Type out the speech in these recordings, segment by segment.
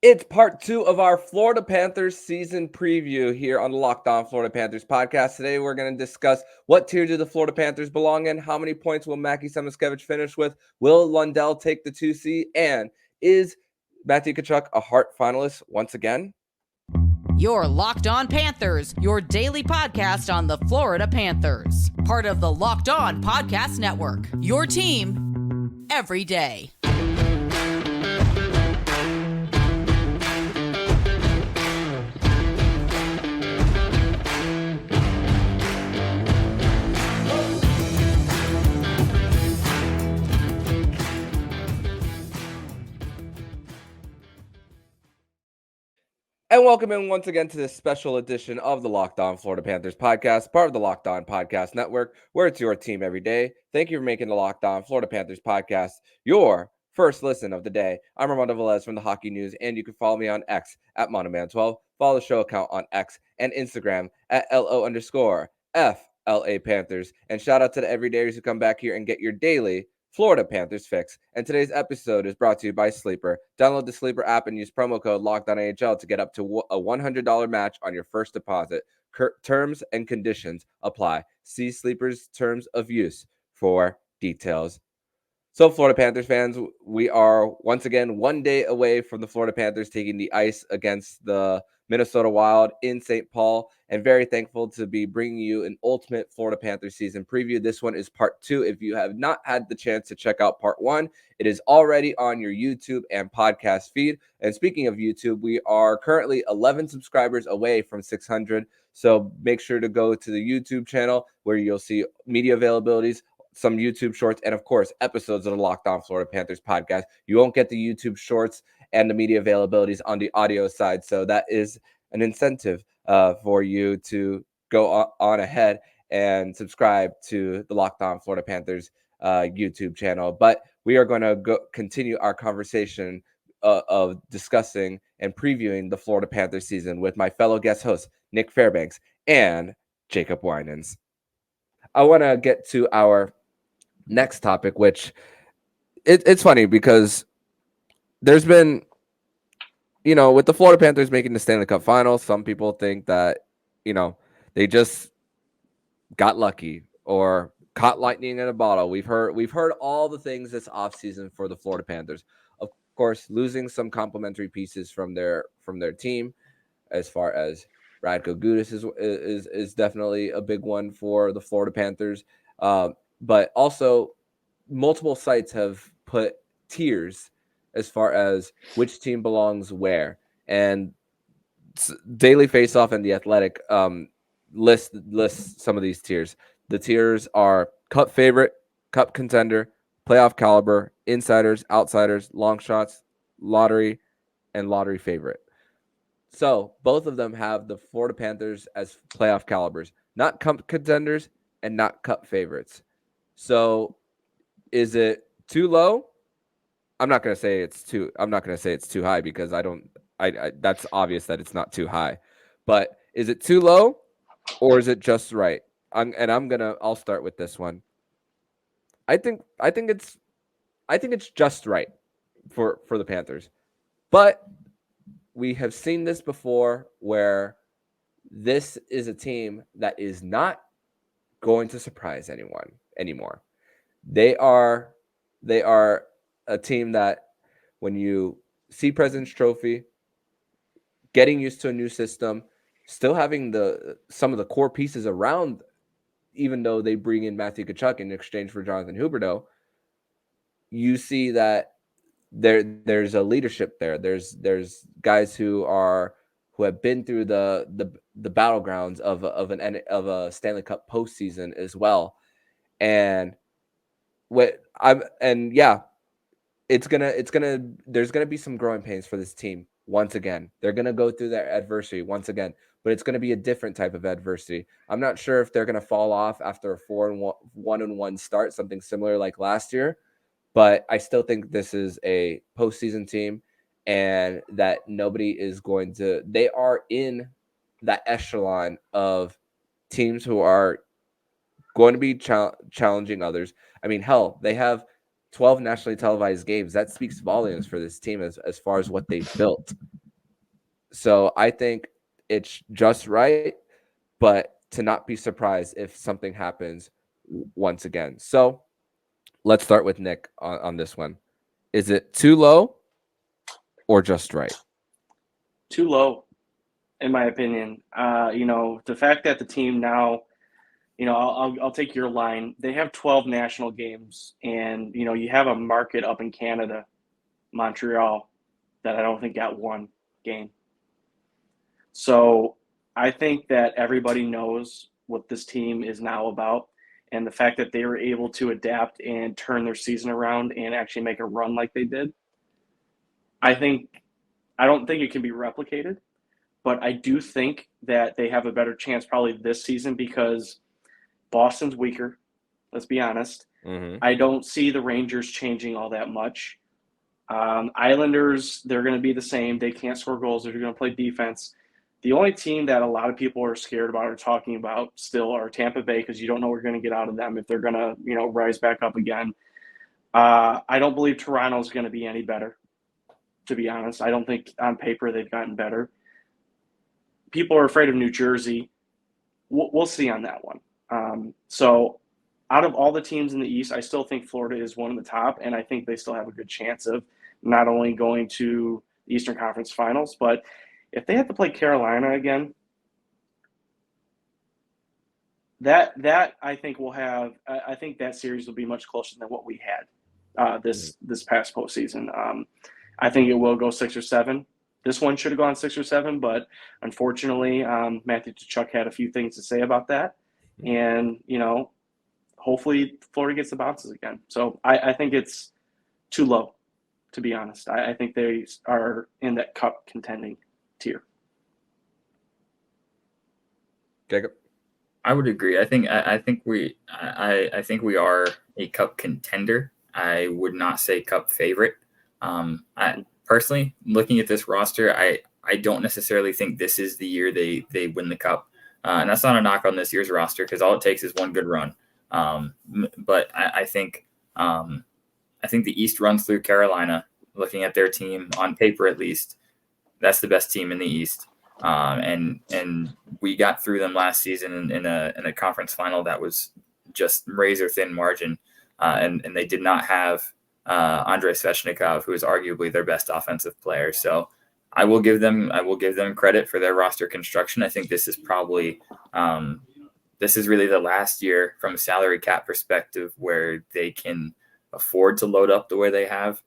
It's part 2 of our Florida Panthers season preview here on the Locked On Florida Panthers podcast. Today, we're going to discuss what tier do the Florida Panthers belong in, how many points will Mackie Samoskevich finish with, will Lundell take the 2C, and is Matthew Tkachuk a Hart finalist once again? You're Locked On Panthers, your daily podcast on the Florida Panthers. Part of the Locked On Podcast Network, your team every day. And welcome in once again to this special edition of the Locked On Florida Panthers podcast, part of the Locked On Podcast Network, where it's your team every day. Thank you for making the Locked On Florida Panthers podcast your first listen of the day. I'm Armando Velez from the Hockey News, and you can follow me on X at Monoman12. Follow the show account on X and Instagram at LO_FLA Panthers. And shout out to the everydayers who come back here and get your daily Florida Panthers fix. And today's episode is brought to you by Sleeper. Download the Sleeper app and use promo code LOCKEDONAHL to get up to a $100 match on your first deposit. Terms and conditions apply. See Sleeper's terms of use for details. So, Florida Panthers fans, we are once again 1 day away from the Florida Panthers taking the ice against the Minnesota Wild in St. Paul, and very thankful to be bringing you an ultimate Florida Panthers season preview. This one is part 2. If you have not had the chance to check out part 1, it is already on your YouTube and podcast feed. And speaking of YouTube, we are currently 11 subscribers away from 600. So make sure to go to the YouTube channel where you'll see media availabilities, some YouTube shorts, and of course, episodes of the Locked On Florida Panthers podcast. You won't get the YouTube shorts and the media availabilities on the audio side. So that is an incentive for you to go on ahead and subscribe to the Locked On Florida Panthers YouTube channel. But we are going to continue our conversation of discussing and previewing the Florida Panthers season with my fellow guest hosts, Nick Fairbanks and Jacob Winans. I want to get to our next topic, which it's funny because there's been, with the Florida Panthers making the Stanley Cup Finals, some people think that, they just got lucky or caught lightning in a bottle. We've heard all the things this offseason for the Florida Panthers. Of course, losing some complementary pieces from their team, as far as Radko Gudas is definitely a big one for the Florida Panthers. But also, multiple sites have put tiers as far as which team belongs where. And Daily Faceoff and The Athletic list some of these tiers. The tiers are Cup favorite, Cup contender, playoff caliber, insiders, outsiders, long shots, lottery, and lottery favorite. So both of them have the Florida Panthers as playoff calibers, not Cup contenders and not Cup favorites. So is it too low? I'm not going to say it's too high because I that's obvious that it's not too high. But is it too low or is it just right? I'll start with this one. I think it's just right for the Panthers. But we have seen this before where this is a team that is not going to surprise anyone anymore. They are a team that when you see President's Trophy, getting used to a new system, still having some of the core pieces around, even though they bring in Matthew Tkachuk in exchange for Jonathan Huberdeau, you see that there's a leadership there. There's guys who have been through the battlegrounds of a Stanley Cup postseason as well, and there's gonna be some growing pains for this team once again. They're gonna go through their adversity once again, but it's gonna be a different type of adversity. I'm not sure if they're gonna fall off after a 4-1 start, something similar like last year. But I still think this is a postseason team, and that nobody is going to. They are in that echelon of teams who are going to be challenging others. I mean, hell, they have 12 nationally televised games. That speaks volumes for this team as far as what they've built. So I think it's just right, but to not be surprised if something happens once again. So let's start with Nick on this one. Is it too low or just right? Too low, in my opinion. The fact that the team now, I'll take your line. They have 12 national games, and you have a market up in Canada, Montreal, that I don't think got one game. So I think that everybody knows what this team is now about, and the fact that they were able to adapt and turn their season around and actually make a run like they did. I don't think it can be replicated, but I do think that they have a better chance probably this season because Boston's weaker. Let's be honest. Mm-hmm. I don't see the Rangers changing all that much. Islanders, they're going to be the same. They can't score goals. They're going to play defense. The only team that a lot of people are scared about or talking about still are Tampa Bay because you don't know what you're going to get out of them if they're going to, rise back up again. I don't believe Toronto's going to be any better, to be honest. I don't think on paper they've gotten better. People are afraid of New Jersey. We'll see on that one. So out of all the teams in the East, I still think Florida is one of the top, and I think they still have a good chance of not only going to the Eastern Conference Finals, but if they have to play Carolina again, that I think I think that series will be much closer than what we had this past postseason. I think it will go 6 or 7. This one should have gone 6 or 7, but unfortunately, Matthew Tkachuk had a few things to say about that. And, hopefully Florida gets the bounces again. So I think it's too low, to be honest. I think they are in that cup contending tier. Jacob? I would agree. I think we are a cup contender. I would not say cup favorite. I personally, looking at this roster, I don't necessarily think this is the year they win the cup. And that's not a knock on this year's roster because all it takes is one good run. But I think the East runs through Carolina. Looking at their team on paper, at least, that's the best team in the East. And we got through them last season in a conference final that was just razor thin margin. And they did not have Andrei Svechnikov, who is arguably their best offensive player. So I will give them credit for their roster construction. I think this is probably this is really the last year from a salary cap perspective where they can afford to load up the way they have.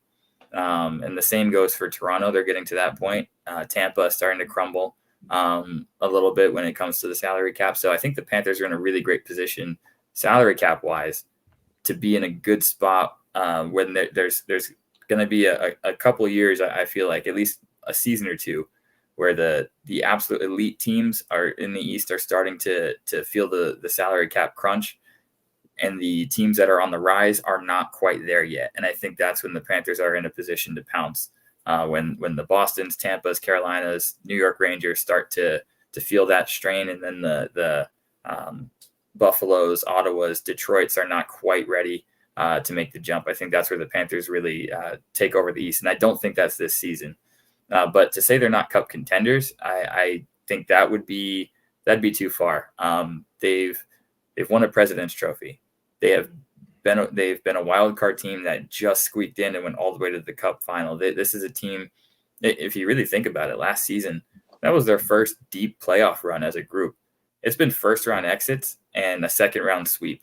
And the same goes for Toronto. They're getting to that point. Tampa is starting to crumble a little bit when it comes to the salary cap. So I think the Panthers are in a really great position salary cap wise to be in a good spot when there's going to be a couple of years, I feel like at least a season or two, where the absolute elite teams are in the East are starting to feel the salary cap crunch, and the teams that are on the rise are not quite there yet. And I think that's when the Panthers are in a position to pounce, when the Bostons, Tampas, Carolinas, New York Rangers start to feel that strain, and then the Buffaloes, Ottawas, Detroits are not quite ready to make the jump. I think that's where the Panthers really take over the East, and I don't think that's this season. But to say they're not cup contenders, I think that'd be too far. They've won a President's Trophy. They've been a wild card team that just squeaked in and went all the way to the Cup final. This is a team, if you really think about it, last season that was their first deep playoff run as a group. It's been first round exits and a second round sweep.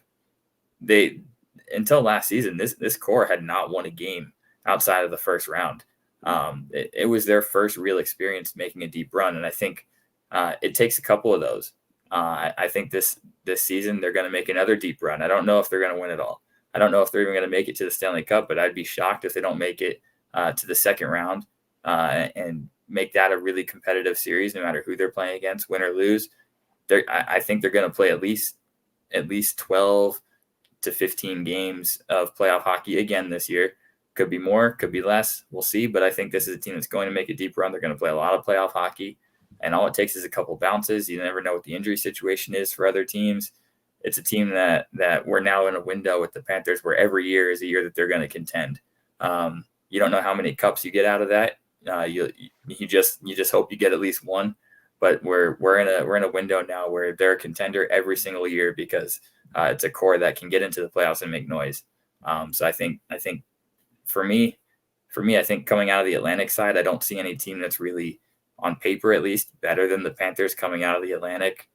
Until last season, this core had not won a game outside of the first round. It was their first real experience making a deep run, and I think it takes a couple of those. I think this season they're going to make another deep run. I don't know if they're going to win it all. I don't know if they're even going to make it to the Stanley Cup, but I'd be shocked if they don't make it to the second round and make that a really competitive series, no matter who they're playing against, win or lose. I think they're going to play at least 12 to 15 games of playoff hockey again this year. Could be more, could be less. We'll see. But I think this is a team that's going to make a deep run. They're going to play a lot of playoff hockey. And all it takes is a couple bounces. You never know what the injury situation is for other teams. it's a team that we're now in a window with the Panthers where every year is a year that they're going to contend. You don't know how many cups you get out of that. You just hope you get at least one. But we're in a window now where they're a contender every single year because it's a core that can get into the playoffs and make noise. So I think for me, I think coming out of the Atlantic side, I don't see any team that's really, on paper at least, better than the Panthers coming out of the Atlantic.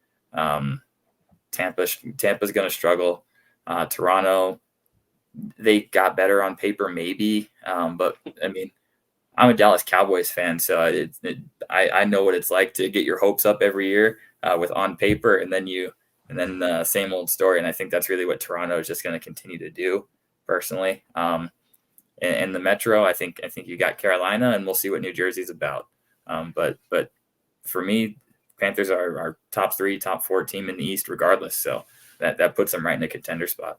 Tampa's going to struggle. Toronto, they got better on paper maybe, but I mean, I'm a Dallas Cowboys fan, so I know what it's like to get your hopes up every year with on paper, and then the same old story. And I think that's really what Toronto is just going to continue to do, personally. In the Metro, I think you got Carolina, and we'll see what New Jersey's about. But for me, Panthers are our top 3, top 4 team in the East, regardless. So that puts them right in a contender spot.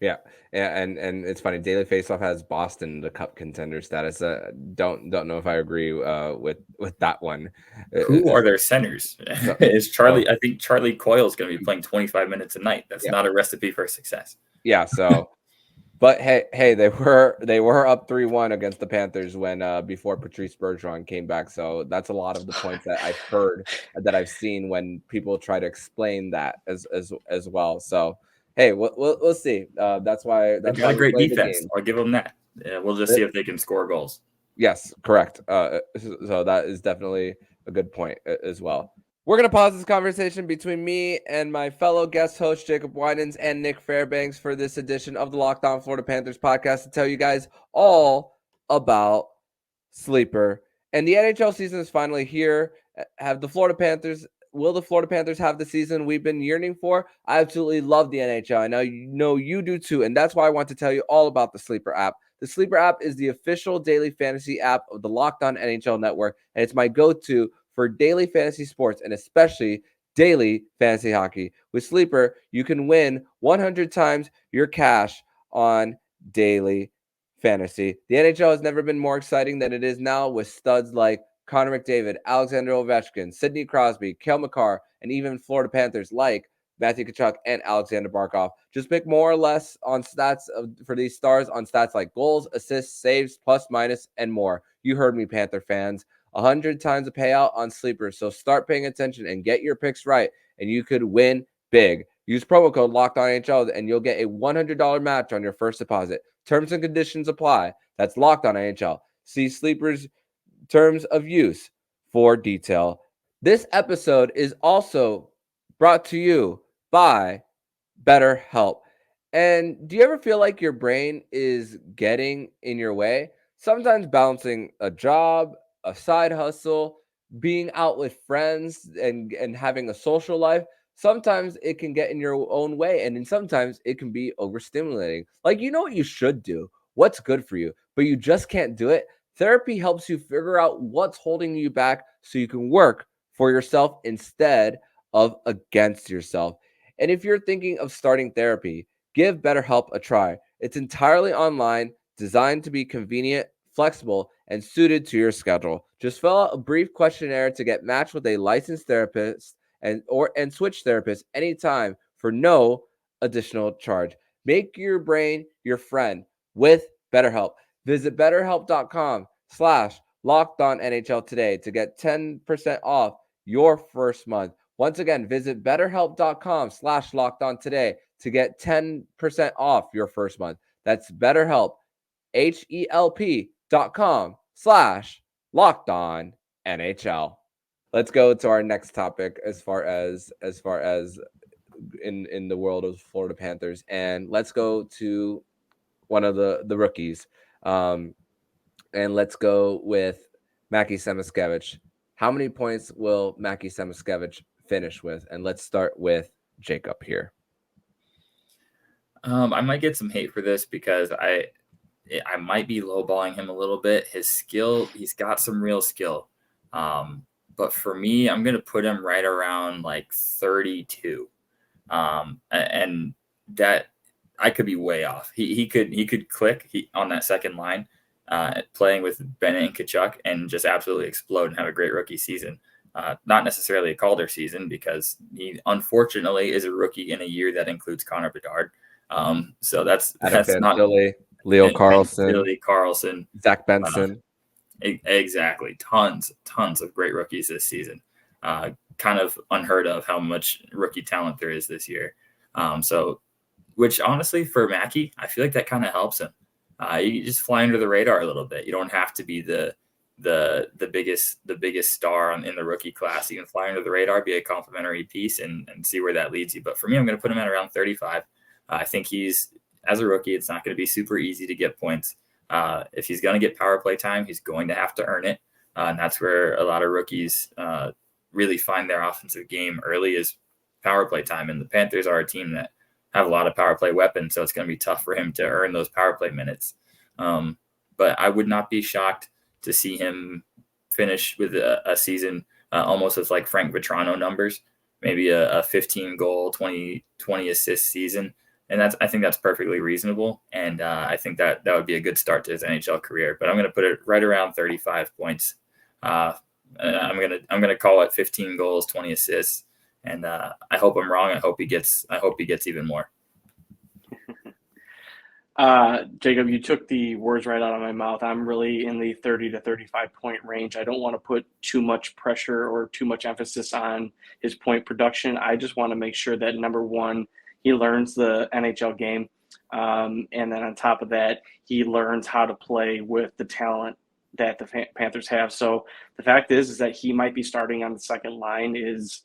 Yeah, and it's funny. Daily Faceoff has Boston the Cup contender status. Don't know if I agree with that one. Who are their centers? Is Charlie? I think Charlie Coyle is going to be playing 25 minutes a night. That's not a recipe for success. Yeah. So, but hey, they were up 3-1 against the Panthers when before Patrice Bergeron came back. So that's a lot of the points that I've heard that I've seen when people try to explain that as well. So. Hey, we'll see. That's why they got a great defense. I'll give them that. Yeah, we'll just see if they can score goals. Yes, correct. So that is definitely a good point as well. We're going to pause this conversation between me and my fellow guest host, Jacob Winans, and Nick Fairbanks for this edition of the Locked On Florida Panthers podcast to tell you guys all about Sleeper. And the NHL season is finally here. Will the Florida Panthers have the season we've been yearning for? I absolutely love the NHL. I know you do too, and that's why I want to tell you all about the Sleeper app. The Sleeper app is the official daily fantasy app of the Locked On NHL Network, and it's my go-to for daily fantasy sports and especially daily fantasy hockey. With Sleeper, you can win 100 times your cash on daily fantasy. The NHL has never been more exciting than it is now with studs like Connor McDavid, Alexander Ovechkin, Sidney Crosby, Cale Makar, and even Florida Panthers like Matthew Tkachuk and Alexander Barkov. Just pick more or less on stats for these stars on stats like goals, assists, saves, plus, minus, and more. You heard me, Panther fans. 100 times a payout on Sleeper. So start paying attention and get your picks right, and you could win big. Use promo code LOCKEDONNHL, and you'll get a $100 match on your first deposit. Terms and conditions apply. That's Locked On NHL. See Sleeper's terms of use for detail. This episode is also brought to you by BetterHelp. And do you ever feel like your brain is getting in your way? Sometimes balancing a job, a side hustle, being out with friends and having a social life, sometimes it can get in your own way, and then sometimes it can be overstimulating. Like, you know what you should do, what's good for you, but you just can't do it. Therapy helps you figure out what's holding you back so you can work for yourself instead of against yourself. And if you're thinking of starting therapy, give BetterHelp a try. It's entirely online, designed to be convenient, flexible, and suited to your schedule. Just fill out a brief questionnaire to get matched with a licensed therapist and switch therapists anytime for no additional charge. Make your brain your friend with BetterHelp. Visit BetterHelp.com/LockedOnNHL today to get 10% off your first month. Once again, visit BetterHelp.com/LockedOn today to get 10% off your first month. That's BetterHelp, HELP.com/LockedOnNHL. Let's go to our next topic as far as in the world of Florida Panthers, and let's go to one of the rookies. And let's go with Mackie Samoskevich. How many points will Mackie Samoskevich finish with? And let's start with Jacob here. I might get some hate for this because I might be lowballing him a little bit. His skill, he's got some real skill. But for me, I'm going to put him right around like 32. And that I could be way off. He could click on that second line, playing with Bennett and Tkachuk, and just absolutely explode and have a great rookie season. Not necessarily a Calder season because he unfortunately is a rookie in a year that includes Connor Bedard. So that's not Leo Carlson, Carlson, Zach Benson. Exactly. Tons of great rookies this season. Kind of unheard of how much rookie talent there is this year. So, which honestly for Mackie, I feel like that kind of helps him. You just fly under the radar a little bit. You don't have to be the biggest star in the rookie class. You can fly under the radar, be a complimentary piece, and see where that leads you. But for me, I'm going to put him at around 35. I think as a rookie, it's not going to be super easy to get points. If he's going to get power play time, he's going to have to earn it. And that's where a lot of rookies really find their offensive game early is power play time. And the Panthers are a team that have a lot of power play weapons, so it's going to be tough for him to earn those power play minutes. But I would not be shocked to see him finish with a season almost with like Frank Vetrano numbers, maybe a 15 goal, 20 assist season. And I think that's perfectly reasonable. And I think that would be a good start to his NHL career, but I'm going to put it right around 35 points. I'm going to call it 15 goals, 20 assists. And I hope I'm wrong. I hope he gets even more. Jacob, you took the words right out of my mouth. I'm really in the 30 to 35 point range. I don't want to put too much pressure or too much emphasis on his point production. I just want to make sure that, number one, he learns the NHL game. And then on top of that, he learns how to play with the talent that the Panthers have. So the fact is that he might be starting on the second line is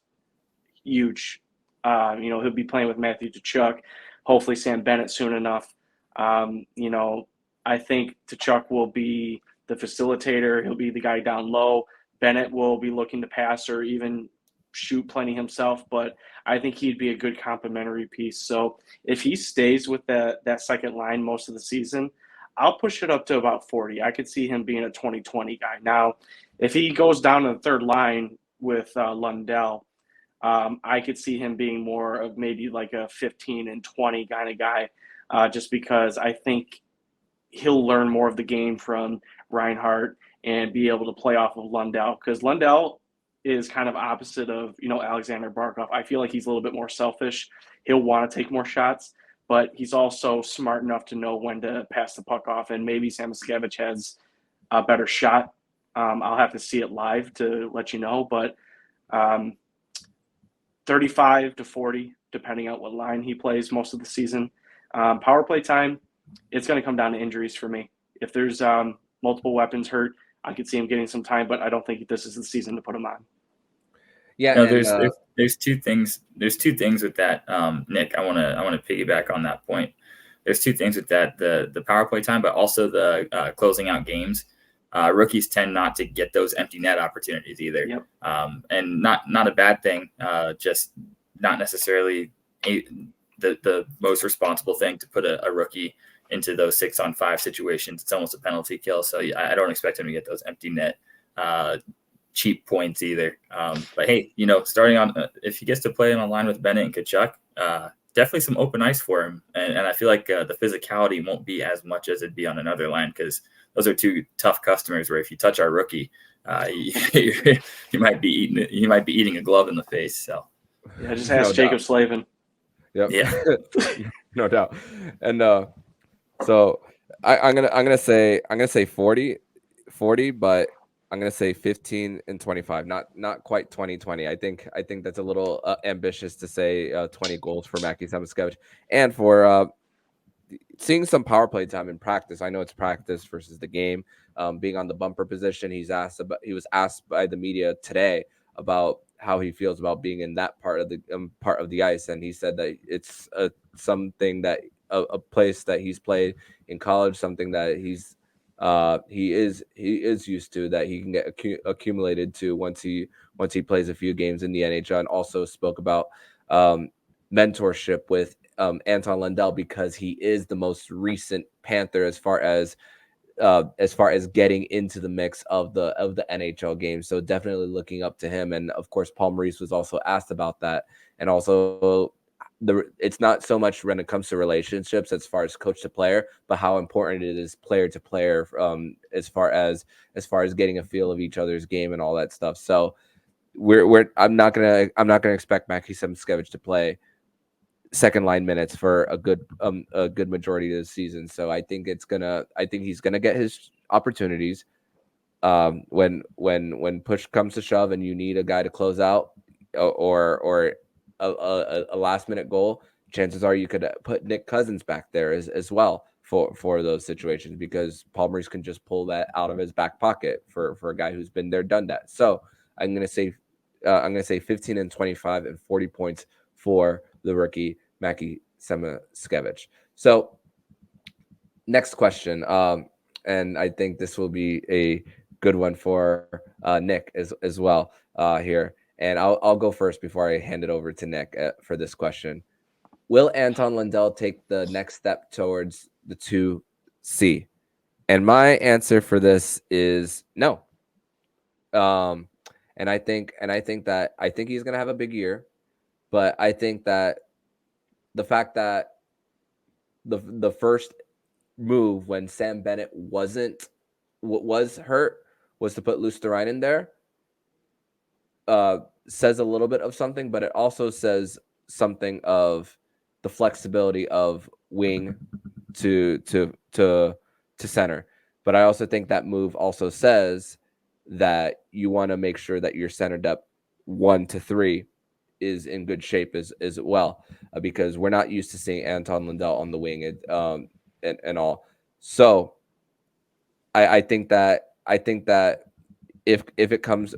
huge. He'll be playing with Matthew Tkachuk, hopefully Sam Bennett soon enough. I think Tkachuk will be the facilitator. He'll be the guy down low. Bennett will be looking to pass or even shoot plenty himself, but I think he'd be a good complementary piece. So if he stays with that second line most of the season, I'll push it up to about 40. I could see him being a 20-20 guy. Now, if he goes down to the third line with Lundell, I could see him being more of maybe like a 15 and 20 kind of guy, just because I think he'll learn more of the game from Reinhart and be able to play off of Lundell, because Lundell is kind of opposite of, Alexander Barkov. I feel like he's a little bit more selfish. He'll want to take more shots, but he's also smart enough to know when to pass the puck off, and maybe Samoskevich has a better shot. I'll have to see it live to let you know, but 35 to 40, depending on what line he plays most of the season. Power play time, it's going to come down to injuries for me. If there's multiple weapons hurt, I could see him getting some time, but I don't think this is the season to put him on. Yeah, no, there's two things. There's two things with that, Nick. I want to piggyback on that point. There's two things with that: the power play time, but also the closing out games. Rookies tend not to get those empty net opportunities either. Yep. And not a bad thing. Just not necessarily the most responsible thing to put a rookie into those 6-on-5 situations. It's almost a penalty kill. So I don't expect him to get those empty net cheap points either. But hey, starting on if he gets to play on a line with Bennett and Tkachuk, definitely some open ice for him. And I feel like the physicality won't be as much as it'd be on another line, because those are two tough customers where if you touch our rookie, you might be eating a glove in the face. So yeah, just ask Jacob Slavin. Yep. Yeah. No doubt. And so I'm gonna say 40, but I'm gonna say 15 and 25. Not quite 20-20. I think that's a little ambitious to say 20 goals for Mackie Samoskevich, and for seeing some power play time in practice. I know it's practice versus the game. Being on the bumper position, he was asked by the media today about how he feels about being in that part of the ice, and he said that it's something that a place that he's played in college, something that he is used to, that he can get accumulated to once he plays a few games in the NHL. And also spoke about mentorship with Anton Lundell, because he is the most recent Panther as far as getting into the mix of the NHL game. So definitely looking up to him. And of course, Paul Maurice was also asked about that. And also it's not so much when it comes to relationships as far as coach to player, but how important it is player to player, as far as getting a feel of each other's game and all that stuff. So I'm not gonna expect Mackie Samoskevich to play second line minutes for a good majority of the season. So I think he's gonna get his opportunities. When push comes to shove and you need a guy to close out or a last minute goal, chances are you could put Nick Cousins back there as well for those situations, because Paul Maurice can just pull that out of his back pocket for a guy who's been there, done that. So I'm gonna say 15 and 25 and 40 points for the rookie Mackie Samoskevich. So next question, and I think this will be a good one for Nick as well here. And I'll go first before I hand it over to Nick for this question. Will Anton Lundell take the next step towards the 2C? And my answer for this is no. And I think he's gonna have a big year, but I think that the fact that the first move when Sam Bennett was hurt was to put Luosterainen there, says a little bit of something, but it also says something of the flexibility of wing to center. But I also think that move also says that you want to make sure that your center depth 1 to 3 is in good shape as well, because we're not used to seeing Anton Lundell on the wing and all. So I think that if it comes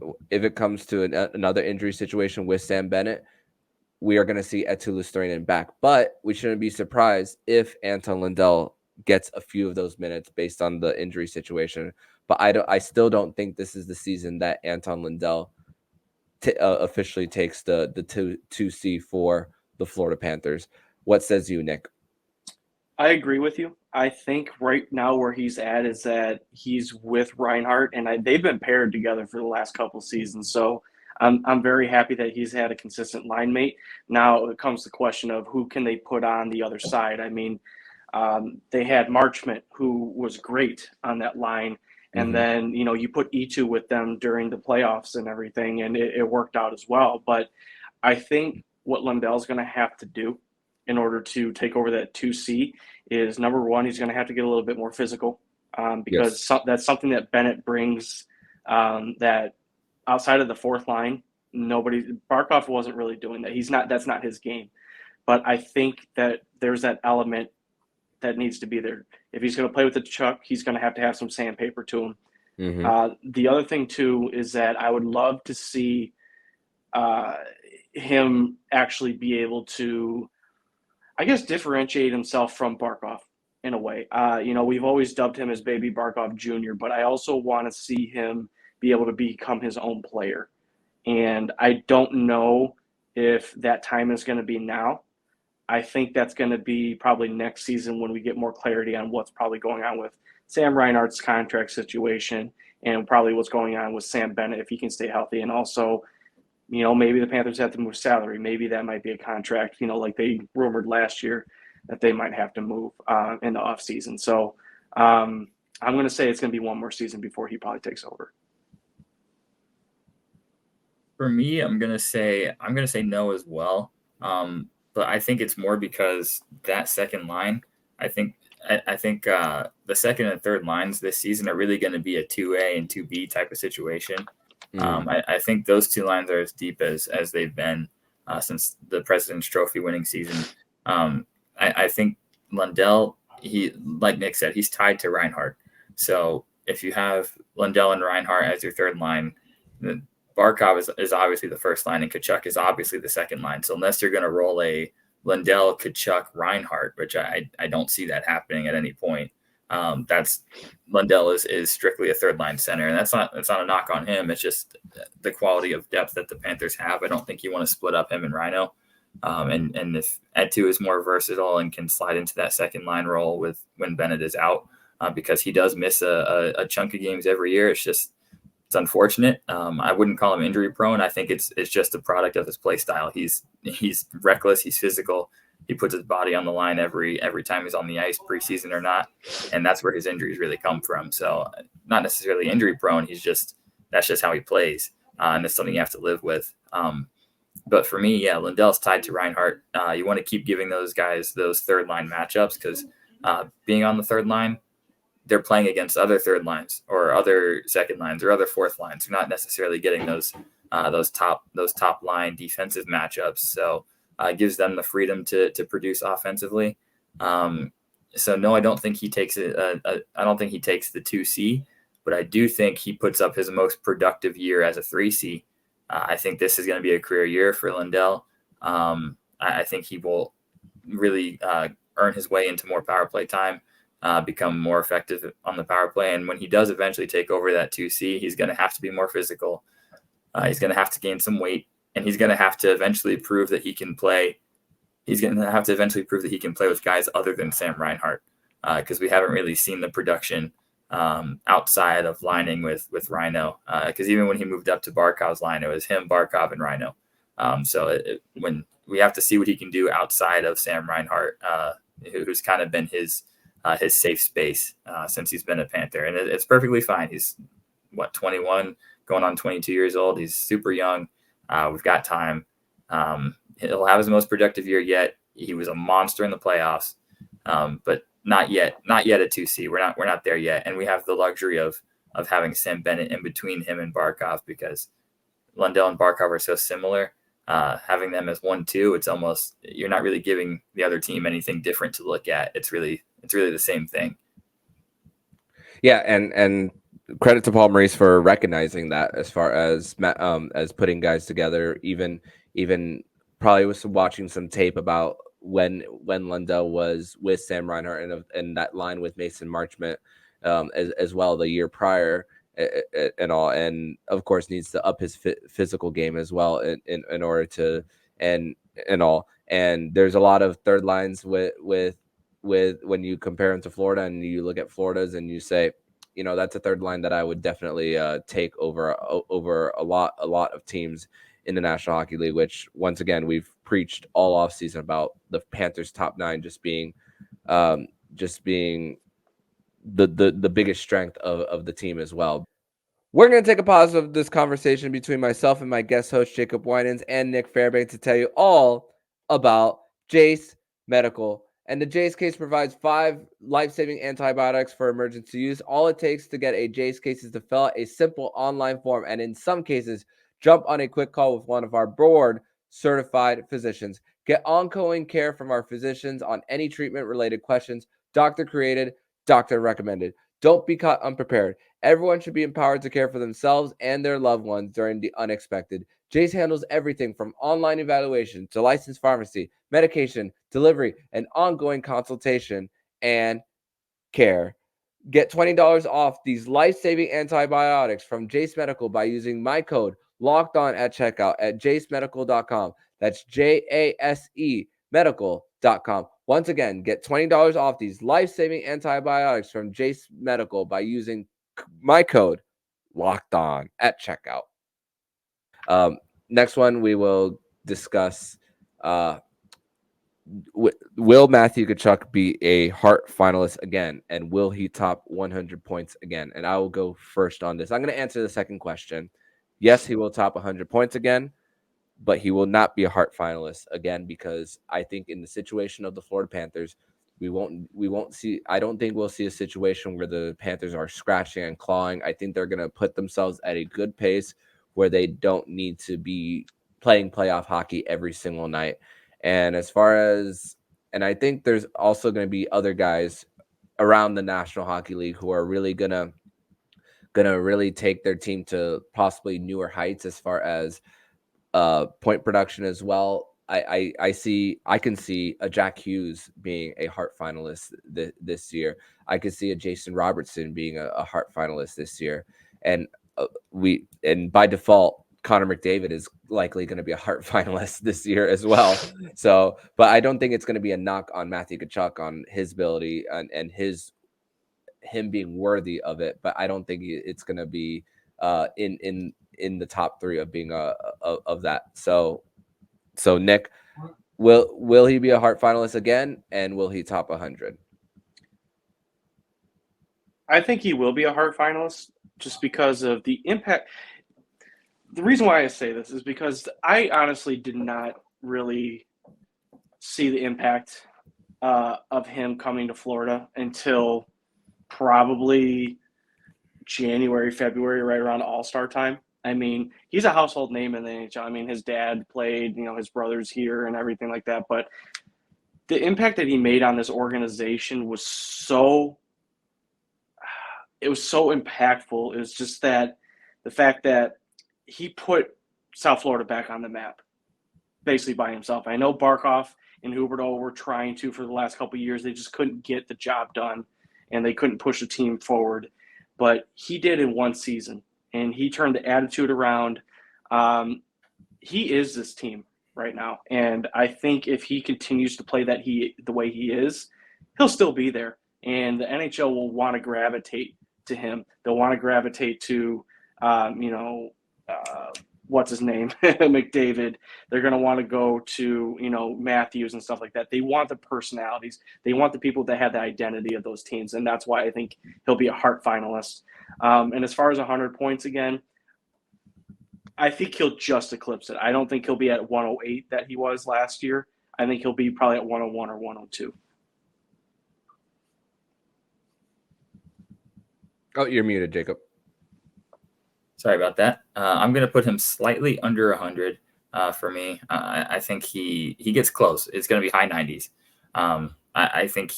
to another injury situation with Sam Bennett, we are going to see Eetu Luosterainen back. But we shouldn't be surprised if Anton Lundell gets a few of those minutes based on the injury situation. But I still don't think this is the season that Anton Lundell officially takes the 2C for the Florida Panthers. What says you, Nick? I agree with you. I think right now where he's at is that he's with Reinhart, and they've been paired together for the last couple seasons. So I'm very happy that he's had a consistent line mate. Now it comes to the question of who can they put on the other side. I mean, they had Marchment, who was great on that line. And then, you put E2 with them during the playoffs and everything, and it worked out as well. But I think what Lundell's going to have to do in order to take over that 2C is, number one, he's going to have to get a little bit more physical, because that's something that Bennett brings, that outside of the fourth line, Barkov wasn't really doing that. That's not his game. But I think that there's that element that needs to be there. If he's going to play with the Tkachuk, he's going to have some sandpaper to him. The other thing too is that I would love to see him actually be able to, I guess, differentiate himself from Barkov in a way. We've always dubbed him as Baby Barkov Jr., but I also want to see him be able to become his own player. And I don't know if that time is going to be now. I think that's going to be probably next season when we get more clarity on what's probably going on with Sam Reinhart's contract situation and probably what's going on with Sam Bennett if he can stay healthy. And also, maybe the Panthers have to move salary. Maybe that might be a contract, like they rumored last year that they might have to move in the offseason. So I'm going to say it's going to be one more season before he probably takes over. For me, I'm going to say no as well. But I think it's more because that second line, I think the second and third lines this season are really going to be a 2A and 2B type of situation. I think those two lines are as deep as they've been since the President's Trophy winning season. I think Lundell, like Nick said, he's tied to Reinhart. So if you have Lundell and Reinhart as your third line, then Barkov is obviously the first line, and Tkachuk is obviously the second line. So unless you're going to roll a Lundell, Tkachuk, Reinhart, which I don't see that happening at any point, that's Lundell is strictly a third line center, and that's not a knock on him. It's just the quality of depth that the Panthers have. I don't think you want to split up him and Rhino. And if Eetu is more versatile and can slide into that second line role when Bennett is out, because he does miss a chunk of games every year. It's unfortunate. I wouldn't call him injury prone. I think it's just a product of his play style. He's reckless. He's physical. He puts his body on the line every time he's on the ice, preseason or not, and that's where his injuries really come from. So not necessarily injury prone. That's just how he plays. and it's something you have to live with. But for me, yeah, Lundell's tied to Reinhart. You want to keep giving those guys those third line matchups because being on the third line, they're playing against other third lines or other second lines or other fourth lines. They're not necessarily getting those top line defensive matchups. So it gives them the freedom to produce offensively. So no, I don't think he takes it. I don't think he takes the 2C, but I do think he puts up his most productive year as a 3C. I think this is going to be a career year for Lundell. I think he will really earn his way into more power play time, become more effective on the power play. And when he does eventually take over that 2C, he's going to have to be more physical. He's going to have to gain some weight, and he's going to have to eventually prove that he can play. He's going to have to eventually prove that he can play with guys other than Sam Reinhart, because we haven't really seen the production outside of lining with Rhino. Because even when he moved up to Barkov's line, it was him, Barkov, and Rhino. When we have to see what he can do outside of Sam Reinhart, who's kind of been his safe space since he's been a Panther, and it's perfectly fine. He's 21, going on 22 years old. He's super young. We've got time. He'll have his most productive year yet. He was a monster in the playoffs, but not yet a 2C. We're not there yet, and we have the luxury of having Sam Bennett in between him and Barkov because Lundell and Barkov are so similar. Having them as 1-2, it's almost you're not really giving the other team anything different to look at. It's really the same thing. Yeah, and credit to Paul Maurice for recognizing that as far as putting guys together. Even probably was watching some tape about when Lundell was with Sam Reinhart and that line with Mason Marchment as well the year prior and all, and of course needs to up his physical game as well in order to and all. And there's a lot of third lines with when you compare them to Florida and you look at Florida's and you say, that's a third line that I would definitely take over a lot of teams in the National Hockey League, which once again, we've preached all off season about the Panthers top 9 just being the biggest strength of the team as well. We're going to take a pause of this conversation between myself and my guest host, Jacob Winans, and Nick Fairbanks to tell you all about Jase Medical. And the Jase case provides 5 life-saving antibiotics for emergency use. All it takes to get a Jase case is to fill out a simple online form, and in some cases, jump on a quick call with one of our board-certified physicians. Get ongoing care from our physicians on any treatment-related questions. Doctor-created, doctor-recommended. Don't be caught unprepared. Everyone should be empowered to care for themselves and their loved ones during the unexpected. Jase handles everything from online evaluation to licensed pharmacy, medication, delivery, and ongoing consultation and care. Get $20 off these life-saving antibiotics from Jase Medical by using my code LOCKEDON at checkout at jasemedical.com. That's JASE medical.com. Once again, get $20 off these life-saving antibiotics from Jase Medical by using my code LOCKEDON at checkout. Next one, we will discuss will Matthew Tkachuk be a Hart finalist again, and will he top 100 points again? And I will go first on this. I'm going to answer the second question. Yes, he will top 100 points again, but he will not be a Hart finalist again because I think in the situation of the Florida Panthers, we won't see. I don't think we'll see a situation where the Panthers are scratching and clawing. I think they're going to put themselves at a good pace where they don't need to be playing playoff hockey every single night. And I think there's also going to be other guys around the National Hockey League who are really gonna really take their team to possibly newer heights as far as point production as well. I can see a Jack Hughes being a Hart finalist this year. I could see a Jason Robertson being a Hart finalist this year, and by default, Connor McDavid is likely going to be a Hart finalist this year as well. So, but I don't think it's going to be a knock on Matthew Tkachuk on his ability and him being worthy of it. But I don't think it's going to be in the top 3 of being of that. So Nick, will he be a Hart finalist again, and will he top 100? I think he will be a Hart finalist just because of the impact. the reason why I say this is because I honestly did not really see the impact of him coming to Florida until probably January, February, right around All-Star time. I mean, he's a household name in the NHL. I mean, his dad played, his brother's here and everything like that. But the impact that he made on this organization was so impactful. It was just that the fact that he put South Florida back on the map basically by himself. I know Barkov and Huberdeau were trying to for the last couple of years. They just couldn't get the job done, and they couldn't push the team forward. But he did in one season, and he turned the attitude around. He is this team right now, and I think if he continues to play the way he is, he'll still be there, and the NHL will want to gravitate to him. They'll want to gravitate to, what's his name, McDavid. They're going to want to go to, Matthews and stuff like that. They want the personalities. They want the people that have the identity of those teams, and that's why I think he'll be a Hart finalist. And as far as 100 points again, I think he'll just eclipse it. I don't think he'll be at 108 that he was last year. I think he'll be probably at 101 or 102. Oh, you're muted, Jacob. Sorry about that. I'm going to put him slightly under 100 for me. I think he gets close. It's going to be high 90s. I think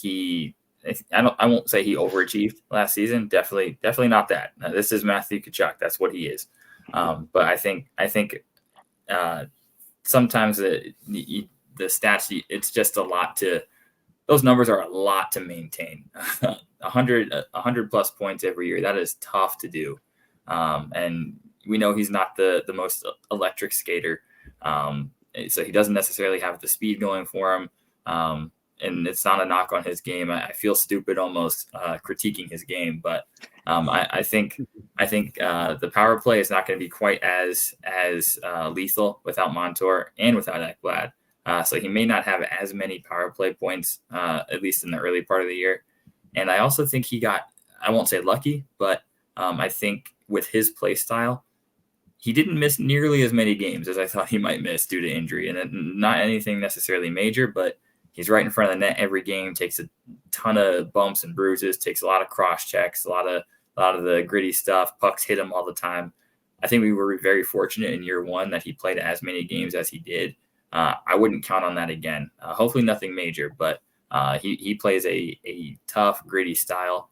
I won't say he overachieved last season. Definitely not that. This is Matthew Tkachuk. That's what he is. But I think sometimes the stats, it's just a lot those numbers are a lot to maintain. 100 plus points every year. That is tough to do. And we know he's not the most electric skater. So he doesn't necessarily have the speed going for him. And it's not a knock on his game. I feel stupid almost critiquing his game, but I think the power play is not going to be quite as lethal without Montour and without Ekblad. So he may not have as many power play points, at least in the early part of the year. And I also think he got, I won't say lucky, but I think with his play style, he didn't miss nearly as many games as I thought he might miss due to injury. And not anything necessarily major, but he's right in front of the net every game, takes a ton of bumps and bruises, takes a lot of cross checks, a lot of the gritty stuff. Pucks hit him all the time. I think we were very fortunate in year one that he played as many games as he did. I wouldn't count on that again. Hopefully nothing major, but he plays a tough, gritty style.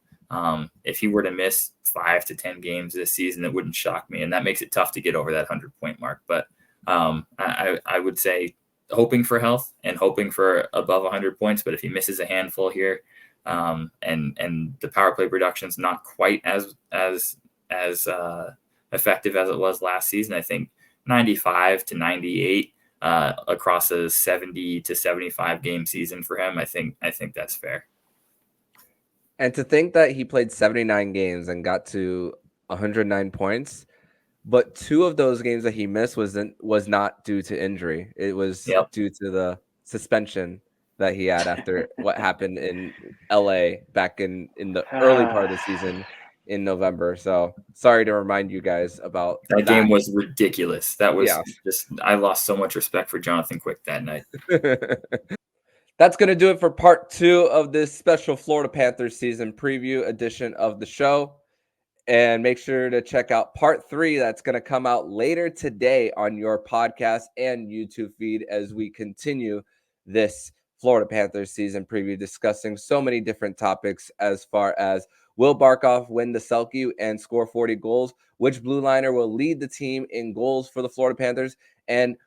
If he were to miss 5 to 10 games this season, it wouldn't shock me. And that makes it tough to get over that 100-point mark. But I would say hoping for health and hoping for above 100 points. But if he misses a handful here and the power play production is not quite as effective as it was last season, I think 95 to 98 across a 70 to 75 game season for him, I think that's fair. And to think that he played 79 games and got to 109 points, but 2 of those games that he missed was not due to injury. It was due to the suspension that he had after what happened in LA back in the early part of the season in November. So sorry to remind you guys about that. Game was ridiculous. That was just, I lost so much respect for Jonathan Quick that night. That's going to do it for part 2 of this special Florida Panthers season preview edition of the show. And make sure to check out part 3 that's going to come out later today on your podcast and YouTube feed as we continue this Florida Panthers season preview, discussing so many different topics as far as will Barkov win the Selke and score 40 goals, which blue liner will lead the team in goals for the Florida Panthers, and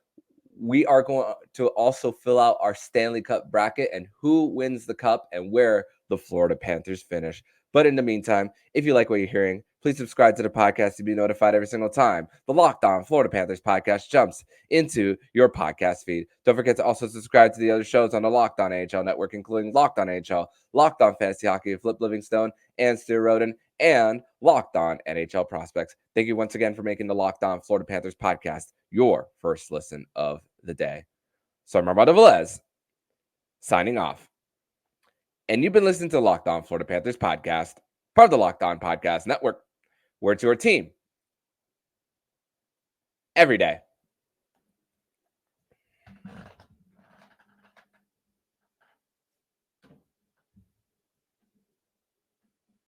we are going to also fill out our Stanley Cup bracket and who wins the cup and where the Florida Panthers finish. But in the meantime, if you like what you're hearing, please subscribe to the podcast to be notified every single time the Locked On Florida Panthers podcast jumps into your podcast feed. Don't forget to also subscribe to the other shows on the Locked On NHL network, including Locked On NHL, Locked On Fantasy Hockey with Flip Livingstone and Stu Roden, and Locked On NHL Prospects. Thank you once again for making the Locked On Florida Panthers podcast your first listen of the day. So I'm Armando Velez, signing off. And you've been listening to the Locked On Florida Panthers podcast, part of the Locked On Podcast Network, where it's your team every day.